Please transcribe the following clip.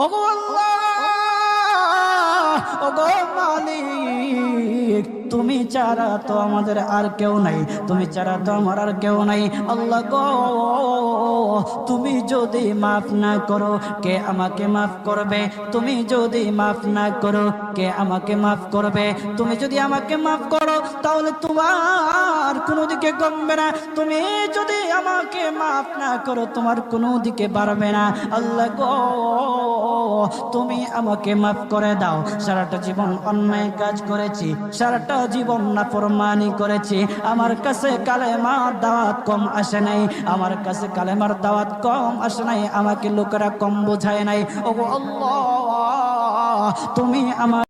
ওগো আল্লাহ, ওগো মালিক, তুমি ছাড়া তো আমাদের আর কেউ নাই, তুমি ছাড়া তো আমার আর কেউ নাই। আল্লাহ গো, তুমি যদি মাফ না করো কে আমাকে মাফ করবে? তুমি যদি মাফ না করো কে আমাকে মাফ করবে? তুমি যদি আমাকে মাফ করো তাহলে তোমার কোনো দিকে কমবে না, তুমি যদি আমাকে মাফ না করো তোমার কোনো দিকে বাড়বে না। আল্লাহ গো, তুমি আমাকে মাফ করে দাও। সারাটা জীবন অন্যায় কাজ করেছি, সারাটা জীবন নাফরমানি করেছি, আমার কাছে কালেমার দাওয়াত কম আসে নাই, আমার কাছে কালেমার দাওয়াত কম আসে নাই, আমাকে লোকেরা কম বোঝায় নাই। ওগো আল্লাহ, তুমি আমার